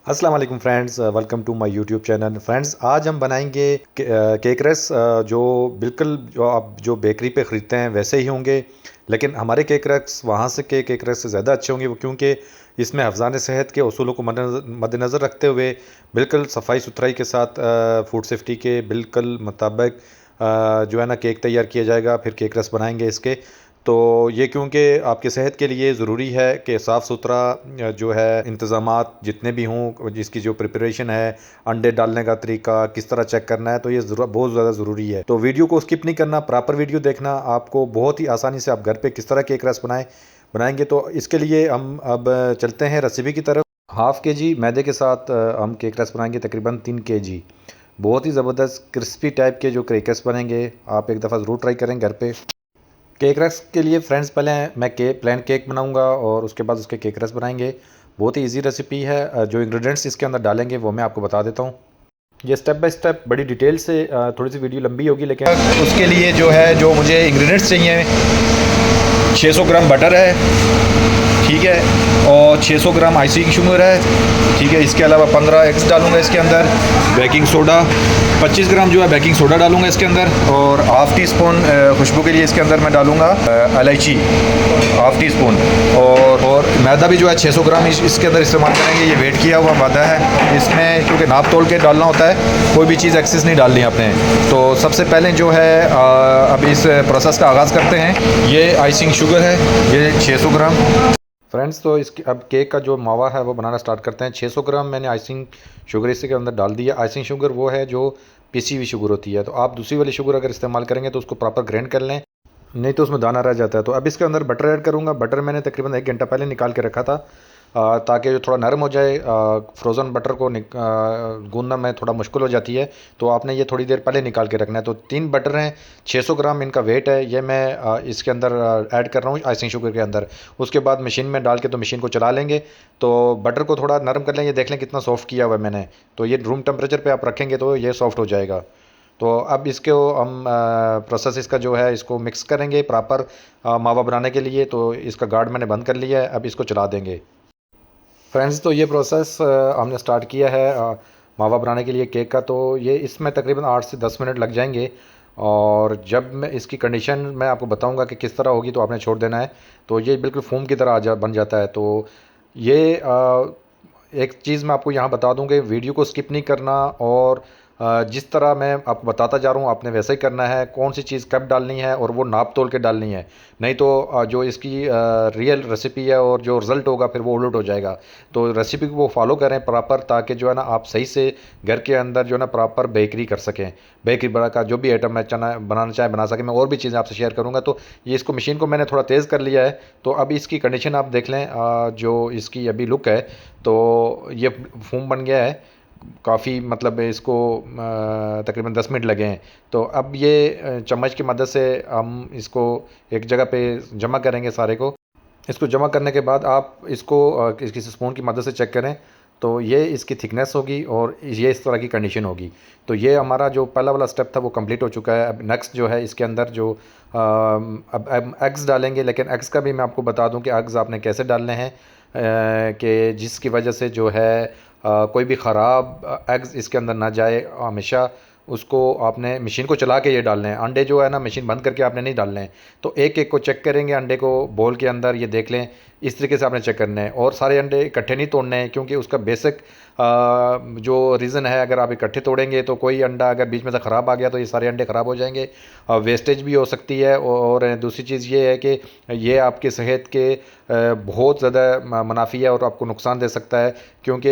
अस्सलाम वालेकुम friends, welcome to my YouTube channel. Friends, आज हम बनाएंगे केक रेस जो बिल्कुल जो आप जो बेकरी पे ख़रीदते हैं वैसे ही होंगे, लेकिन हमारे केक रेस वहाँ से केक रेस से ज़्यादा अच्छे होंगे वो, क्योंकि इसमें हफ्ज़ान सेहत के उसूलों को मद्देनज़र रखते हुए बिल्कुल सफाई सुथराई के साथ फूड सेफ्टी के बिल्कुल मुताबिक जो है ना केक तैयार किया जाएगा। फिर केक रेस बनाएंगे इसके। तो ये क्योंकि आपकी सेहत के लिए ज़रूरी है कि साफ़ सुथरा जो है इंतज़ामात जितने भी हों, जिसकी जो प्रिपरेशन है, अंडे डालने का तरीका किस तरह चेक करना है, तो ये बहुत ज़्यादा ज़रूरी है। तो वीडियो को स्किप नहीं करना, प्रॉपर वीडियो देखना। आपको बहुत ही आसानी से आप घर पे किस तरह केक रस बनाएंगे। तो इसके लिए हम अब चलते हैं रेसिपी की तरफ। हाफ़ के जी मैदे के साथ हम केक रस बनाएंगे, तकरीबन 3 kg। बहुत ही ज़बरदस्त क्रिस्पी टाइप के जो केकस बनेंगे, आप एक दफ़ा ज़रूर ट्राई करें घर पे। केक रस के लिए फ्रेंड्स पहले मैं प्लेन केक बनाऊंगा और उसके बाद उसके केक रस बनाएंगे। बहुत ही इजी रेसिपी है। जो इंग्रेडिएंट्स इसके अंदर डालेंगे वो मैं आपको बता देता हूँ। ये स्टेप बाय स्टेप बड़ी डिटेल से थोड़ी सी वीडियो लंबी होगी, लेकिन उसके लिए जो है जो मुझे इंग्रेडिएंट्स चाहिए, 600 ग्राम बटर है, ठीक है, और 600 ग्राम आइसिंग शुगर है, ठीक है। इसके अलावा 15 एग्स डालूंगा इसके अंदर, बेकिंग सोडा 25 ग्राम जो है बेकिंग सोडा डालूंगा इसके अंदर, और हाफ़ टी स्पून खुशबू के लिए इसके अंदर मैं डालूंगा इलायची, हाफ़ टी स्पून। और मैदा भी जो है 600 ग्राम इसके अंदर इस्तेमाल करेंगे। ये वेट किया हुआ मैदा है, इसमें क्योंकि नाप तोल के डालना होता है, कोई भी चीज़ एक्सेस नहीं डालनी आपने। तो सबसे पहले जो है अब इस प्रोसेस का आगाज़ करते हैं। ये आइसिंग शुगर है, ये 600 ग्राम। फ्रेंड्स, तो इसके अब केक का जो मावा है वो बनाना स्टार्ट करते हैं। 600 ग्राम मैंने आइसिंग शुगर इसके अंदर डाल दिया। आइसिंग शुगर वो है जो पिसी हुई शुगर होती है, तो आप दूसरी वाली शुगर अगर इस्तेमाल करेंगे तो उसको प्रॉपर ग्राइंड कर लें, नहीं तो उसमें दाना रह जाता है। तो अब इसके अंदर बटर ऐड करूँगा। बटर मैंने तकरीबन 1 घंटा पहले निकाल के रखा था, ताकि जो थोड़ा नरम हो जाए। फ्रोज़न बटर को गूंदना में थोड़ा मुश्किल हो जाती है, तो आपने ये थोड़ी देर पहले निकाल के रखना है। तो 3 बटर हैं, 600 ग्राम इनका वेट है। ये मैं इसके अंदर ऐड कर रहा हूँ आइसिंग शुगर के अंदर। उसके बाद मशीन में डाल के तो मशीन को चला लेंगे। तो बटर को थोड़ा नरम कर लेंगे, देख लें कितना सॉफ्ट किया हुआ है मैंने। तो ये रूम टेम्परेचर पे आप रखेंगे तो ये सॉफ्ट हो जाएगा। तो अब इसको हम प्रोसेस इसका जो है इसको मिक्स करेंगे प्रॉपर मावा बनाने के लिए। तो इसका गार्ड मैंने बंद कर लिया है, अब इसको चला देंगे। फ्रेंड्स, तो ये प्रोसेस हमने स्टार्ट किया है मावा बनाने के लिए केक का। तो ये इसमें तकरीबन 8 से 10 मिनट लग जाएंगे, और जब मैं इसकी कंडीशन मैं आपको बताऊंगा कि किस तरह होगी, तो आपने छोड़ देना है। तो ये बिल्कुल फोम की तरह बन जाता है। तो ये एक चीज़ मैं आपको यहाँ बता दूँ कि वीडियो को स्किप नहीं करना, और जिस तरह मैं आपको बताता जा रहा हूँ आपने वैसे ही करना है। कौन सी चीज़ कब डालनी है और वो नाप तोल के डालनी है, नहीं तो जो इसकी रियल रेसिपी है और जो रिज़ल्ट होगा फिर वो उलट हो जाएगा। तो रेसिपी को वो फॉलो करें प्रॉपर, ताकि जो है ना आप सही से घर के अंदर जो है ना प्रॉपर बेकरी कर सकें। बेकरी बना का जो भी आइटम मैं बनाना चाहे बना सकें। मैं और भी चीज़ें आपसे शेयर करूँगा। तो ये इसको मशीन को मैंने थोड़ा तेज़ कर लिया है। तो अब इसकी कंडीशन आप देख लें, जो इसकी अभी लुक है, तो ये फोम बन गया है काफ़ी, मतलब इसको तकरीबन 10 मिनट लगे हैं। तो अब ये चम्मच की मदद से हम इसको एक जगह पे जमा करेंगे सारे को। इसको जमा करने के बाद आप इसको किसी स्पून की मदद से चेक करें, तो ये इसकी थिकनेस होगी और ये इस तरह की कंडीशन होगी। तो ये हमारा जो पहला वाला स्टेप था वो कंप्लीट हो चुका है। अब नेक्स्ट जो है इसके अंदर जो अब एग्स डालेंगे, लेकिन एग्स का भी मैं आपको बता दूं कि एग्स आपने कैसे डालने हैं, कि जिसकी वजह से जो है कोई भी ख़राब एग्स इसके अंदर ना जाए। हमेशा उसको आपने मशीन को चला के ये डालने हैं। अंडे जो है ना मशीन बंद करके आपने नहीं डालने हैं। तो एक एक को चेक करेंगे, अंडे को बोल के अंदर ये देख लें, इस तरीके से आपने चेक करना है। और सारे अंडे इकट्ठे नहीं तोड़ने हैं, क्योंकि उसका बेसिक जो रीज़न है, अगर आप इकट्ठे तोड़ेंगे तो कोई अंडा अगर बीच में से ख़राब आ गया तो ये सारे अंडे ख़राब हो जाएंगे, वेस्टेज भी हो सकती है। और दूसरी चीज़ ये है कि ये आपकी सेहत के बहुत ज़्यादा मुनाफी है और आपको नुकसान दे सकता है, क्योंकि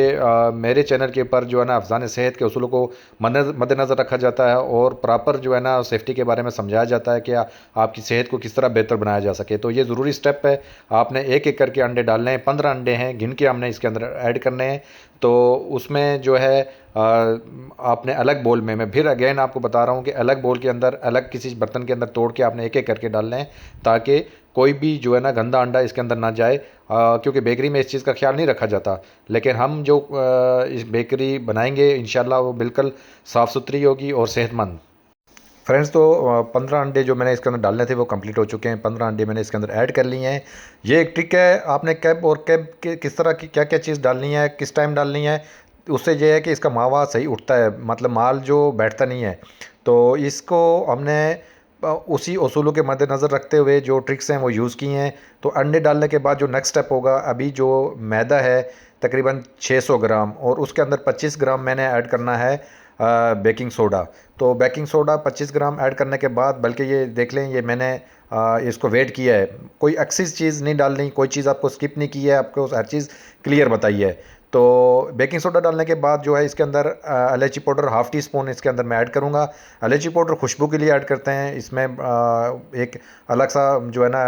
मेरे चैनल के ऊपर जो है ना अफ़ज़ान सेहत के उसूलों को मद्देनज़र रखा जाता है, और प्रॉपर जो है ना सेफ्टी के बारे में समझाया जाता है कि आपकी सेहत को किस तरह बेहतर बनाया जा सके। तो ये ज़रूरी स्टेप है। आपने एक एक करके अंडे डालने हैं। 15 अंडे हैं गिन के हमने इसके अंदर ऐड करने हैं। तो उसमें जो है आपने अलग बोल में, मैं फिर अगेन आपको बता रहा हूँ कि अलग बोल के अंदर, अलग किसी बर्तन के अंदर तोड़ के आपने एक एक करके डालने हैं, ताकि कोई भी जो है ना गंदा अंडा इसके अंदर ना जाए। क्योंकि बेकरी में इस चीज़ का ख्याल नहीं रखा जाता, लेकिन हम जो इस बेकरी बनाएंगे इंशाल्लाह वो बिल्कुल साफ़ सुथरी होगी और सेहतमंद। फ्रेंड्स, तो 15 अंडे जो मैंने इसके अंदर डालने थे वो कंप्लीट हो चुके हैं। 15 अंडे मैंने इसके अंदर ऐड कर लिए हैं। ये एक ट्रिक है, आपने कब और कब किस तरह की क्या क्या चीज़ डालनी है, किस टाइम डालनी है, उससे ये है कि इसका मावा सही उठता है, मतलब माल जो बैठता नहीं है। तो इसको हमने उसी उसूलों के मद्देनज़र रखते हुए जो ट्रिक्स हैं वो यूज़ की हैं। तो अंडे डालने के बाद जो नेक्स्ट स्टेप होगा, अभी जो मैदा है तकरीबन 600 ग्राम, और उसके अंदर 25 ग्राम मैंने ऐड करना है बेकिंग सोडा। तो बेकिंग सोडा 25 ग्राम ऐड करने के बाद, बल्कि ये देख लें, ये मैंने इसको वेट किया है, कोई एक्सिस चीज़ नहीं डालनी, कोई चीज़ आपको स्किप नहीं की है, आपको हर चीज़ क्लियर बताई है। तो बेकिंग सोडा डालने के बाद जो है इसके अंदर इलायची पाउडर हाफ़ टी स्पून इसके अंदर मैं ऐड करूँगा। इलायची पाउडर खुशबू के लिए ऐड करते हैं, इसमें एक अलग सा जो है ना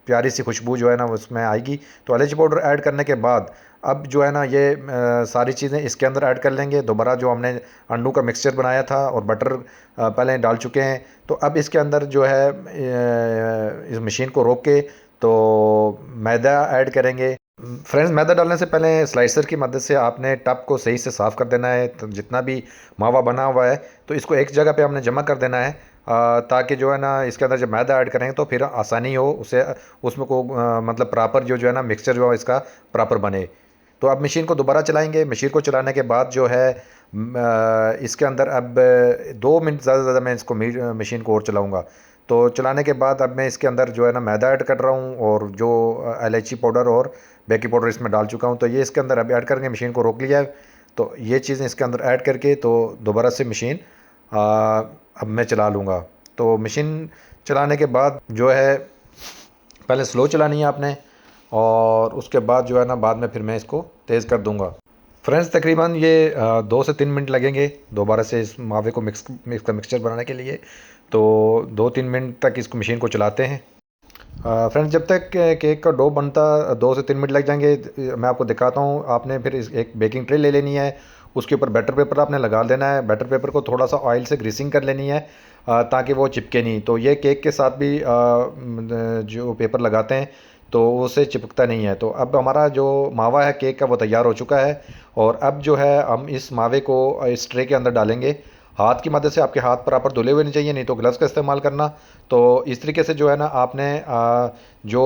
प्यारी सी खुशबू जो है ना उसमें आएगी। तो इलायची पाउडर ऐड करने के बाद अब जो है ना ये सारी चीज़ें इसके अंदर ऐड कर लेंगे। दोबारा जो हमने अंडों का मिक्सचर बनाया था और बटर पहले डाल चुके हैं, तो अब इसके अंदर जो है इस मशीन को रोक के तो मैदा ऐड करेंगे। फ्रेंड्स, मैदा डालने से पहले स्लाइसर की मदद से आपने टब को सही से साफ़ कर देना है। तो जितना भी मावा बना हुआ है तो इसको एक जगह पे हमने जमा कर देना है, ताकि जो है ना इसके अंदर जब मैदा ऐड करेंगे तो फिर आसानी हो उसे, उसमें को मतलब प्रॉपर जो है ना मिक्सचर जो है इसका प्रॉपर बने। तो अब मशीन को दोबारा चलाएंगे। मशीन को चलाने के बाद जो है इसके अंदर अब 2 मिनट ज़्यादा से ज़्यादा मैं इसको मशीन को और चलाऊँगा। तो चलाने के बाद अब मैं इसके अंदर जो है ना मैदा ऐड कर रहा हूँ, और जो इलायची पाउडर और बेकिंग पाउडर इसमें डाल चुका हूँ। तो ये इसके अंदर अब ऐड करके मशीन को रोक लिया है। तो ये चीज़ें इसके अंदर ऐड करके तो दोबारा से मशीन अब मैं चला लूँगा। तो मशीन चलाने के बाद जो है पहले स्लो चलानी है आपने, और उसके बाद जो है ना बाद में फिर मैं इसको तेज़ कर दूँगा। फ्रेंड्स, तकरीबन ये 2 से 3 मिनट लगेंगे दोबारा से इस मावे को मिक्सचर बनाने के लिए। तो 2-3 मिनट तक इसको मशीन को चलाते हैं। फ्रेंड्स, जब तक केक का डो बनता 2 से 3 मिनट लग जाएंगे, मैं आपको दिखाता हूँ। आपने फिर एक बेकिंग ट्रे ले लेनी है, उसके ऊपर बैटर पेपर आपने लगा देना है। बैटर पेपर को थोड़ा सा ऑयल से ग्रीसिंग कर लेनी है, ताकि वो चिपके नहीं। तो ये केक के साथ भी जो पेपर लगाते हैं तो उसे चिपकता नहीं है। तो अब हमारा जो मावा है केक का वो तैयार हो चुका है, और अब जो है हम इस मावे को इस ट्रे के अंदर डालेंगे। हाथ की मदद से, आपके हाथ प्रॉपर धुले हुए नहीं चाहिए, नहीं तो ग्लव्स का इस्तेमाल करना। तो इस तरीके से जो है ना आपने जो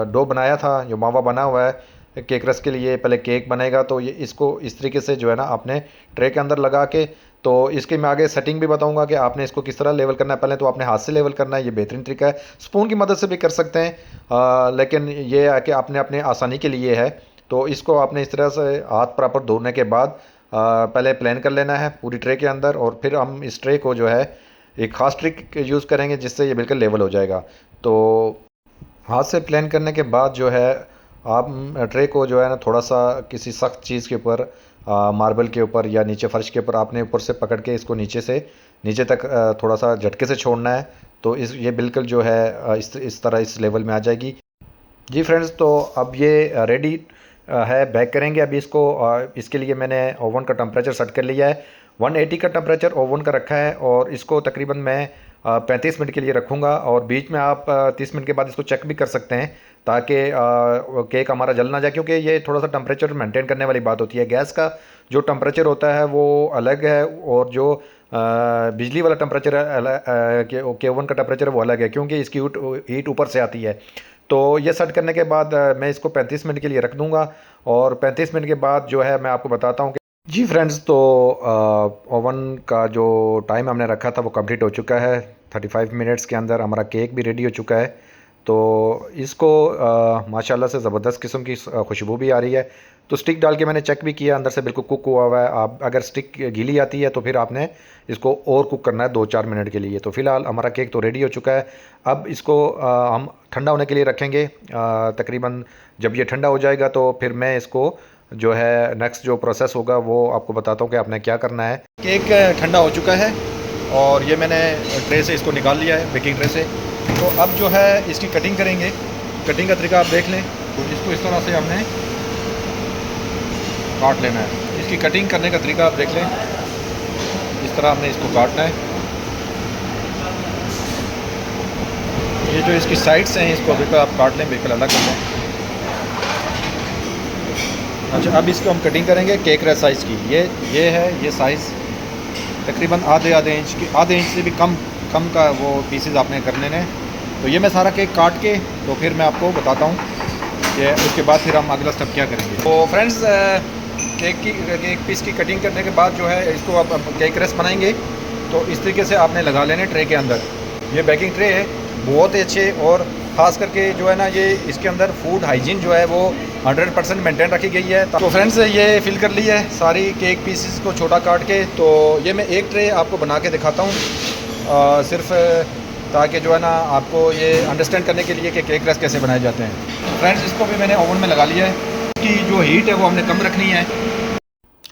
डो बनाया था, जो मावा बना हुआ है केक रस के लिए, पहले केक बनेगा तो ये इसको इस तरीके से जो है ना आपने ट्रे के अंदर लगा के, तो इसके मैं आगे सेटिंग भी बताऊंगा कि आपने इसको किस तरह लेवल करना है। पहले तो आपने हाथ से लेवल करना है, ये बेहतरीन तरीका है। स्पून की मदद से भी कर सकते हैं, लेकिन ये है कि आपने अपने आसानी के लिए है। तो इसको आपने इस तरह से हाथ प्रॉपर धोने के बाद पहले प्लेन कर लेना है पूरी ट्रे के अंदर, और फिर हम इस ट्रे को जो है एक ख़ास ट्रिक यूज़ करेंगे जिससे ये बिल्कुल लेवल हो जाएगा। तो हाथ से प्लेन करने के बाद जो है आप ट्रे को जो है ना थोड़ा सा किसी सख्त चीज़ के ऊपर, मार्बल के ऊपर या नीचे फर्श के ऊपर, आपने ऊपर से पकड़ के इसको नीचे से नीचे तक थोड़ा सा झटके से छोड़ना है। तो ये बिल्कुल जो है इस तरह इस लेवल में आ जाएगी। जी फ्रेंड्स, तो अब ये रेडी है, बेक करेंगे अभी इसको। इसके लिए मैंने ओवन का टेम्परेचर सेट कर लिया है, 180 का टेम्परेचर ओवन का रखा है, और इसको तकरीबन मैं 35 मिनट के लिए रखूँगा। और बीच में आप 30 मिनट के बाद इसको चेक भी कर सकते हैं, ताकि केक हमारा जल ना जाए, क्योंकि ये थोड़ा सा टेम्परेचर मेंटेन करने वाली बात होती है। गैस का जो टेम्परेचर होता है वो अलग है, और जो बिजली वाला टेम्परेचर है के ओवन का टेम्परेचर वो अलग है, क्योंकि इसकी हीट ऊपर से आती है। तो ये सेट करने के बाद मैं इसको 35 मिनट के लिए रख दूँगा, और 35 मिनट के बाद जो है मैं आपको बताता हूँ कि जी फ्रेंड्स, तो ओवन का जो टाइम हमने रखा था वो कंप्लीट हो चुका है। 35 मिनट्स के अंदर हमारा केक भी रेडी हो चुका है। तो इसको माशाल्लाह से ज़बरदस्त किस्म की खुशबू भी आ रही है। तो स्टिक डाल के मैंने चेक भी किया, अंदर से बिल्कुल कुक हुआ हुआ है। आप अगर स्टिक गीली आती है तो फिर आपने इसको और कुक करना है 2-4 मिनट के लिए। तो फ़िलहाल हमारा केक तो रेडी हो चुका है। अब इसको हम ठंडा होने के लिए रखेंगे। तकरीबन जब ये ठंडा हो जाएगा तो फिर मैं इसको जो है नेक्स्ट जो प्रोसेस होगा वो आपको बताता हूँ कि आपने क्या करना है। केक ठंडा हो चुका है, और ये मैंने ट्रे से इसको निकाल लिया है, बेकिंग ट्रे से। तो अब जो है इसकी कटिंग करेंगे। कटिंग का तरीका आप देख लें, तो इसको इस तरह से हमने काट लेना है। इसकी कटिंग करने का तरीका आप देख लें, इस तरह हमने इसको काटना है। ये जो इसकी साइड्स हैं इसको बिल्कुल आप काट लें, बिल्कुल अलग कर लें। अच्छा, अब इसको हम कटिंग करेंगे केक रस साइज़ की। ये है, ये साइज़ तकरीबन आधे इंच से भी कम का वो पीसेस आपने कर लेने। तो ये मैं सारा केक काट के तो फिर मैं आपको बताता हूँ कि उसके बाद फिर हम अगला स्टेप क्या करेंगे। तो फ्रेंड्स, केक पीस की कटिंग करने के बाद जो है इसको आप केक रेस बनाएंगे तो इस तरीके से आपने लगा लेने ट्रे के अंदर। ये बेकिंग ट्रे है, बहुत ही अच्छे, और ख़ास करके जो है ना ये इसके अंदर फूड हाइजीन जो है वो 100% मेंटेन रखी गई है। तो फ्रेंड्स ये फिल कर ली है सारी केक पीसेस को छोटा काट के। तो ये मैं एक ट्रे आपको बना के दिखाता हूँ सिर्फ ताकि जो है ना आपको ये अंडरस्टैंड करने के लिए कि केक रेस कैसे बनाए जाते हैं। फ्रेंड्स इसको भी मैंने ओवन में लगा लिया है, कि जो हीट है वो हमने कम रखनी है।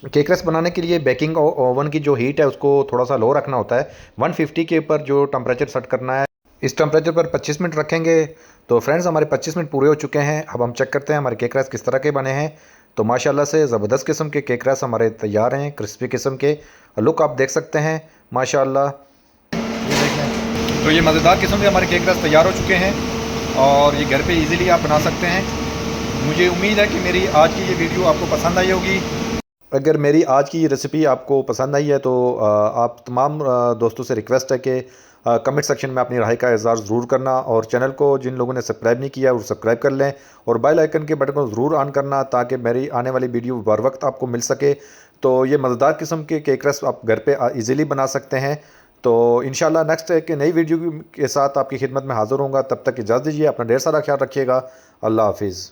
केक रेस बनाने के लिए बेकिंग ओवन की जो हीट है उसको थोड़ा सा लो रखना होता है। 150 के ऊपर जो टेम्परेचर सेट करना है, इस टेम्परेचर पर 25 मिनट रखेंगे। तो फ्रेंड्स हमारे 25 मिनट पूरे हो चुके हैं। अब हम चेक करते हैं हमारे केक रेस किस तरह के बने हैं। तो माशाल्लाह से ज़बरदस्त किस्म के केक रेस हमारे तैयार हैं, क्रिस्पी किस्म के। लुक आप देख सकते हैं माशाल्लाह, ये देखें। तो ये मज़ेदार किस्म के हमारे केक रेस तैयार हो चुके हैं और ये घर पे इजीली आप बना सकते हैं। मुझे उम्मीद है कि मेरी आज की ये वीडियो आपको पसंद आई होगी। अगर मेरी आज की ये रेसिपी आपको पसंद आई है तो आप तमाम दोस्तों से रिक्वेस्ट है कि कमेंट सेक्शन में अपनी राय का इज़हार ज़रूर करना, और चैनल को जिन लोगों ने सब्सक्राइब नहीं किया वो सब्सक्राइब कर लें, और बेल आइकन के बटन को ज़रूर ऑन करना ताकि मेरी आने वाली वीडियो बर वक्त आपको मिल सके। तो ये मज़ेदार किस्म के केक रेस आप घर पे इजीली बना सकते हैं। तो इंशाल्लाह नेक्स्ट एक नई वीडियो के साथ आपकी खिदमत में हाज़िर होऊंगा। तब तक इजाज़त दीजिए, अपना ढेर सारा ख्याल रखिएगा। अल्लाह हाफिज़।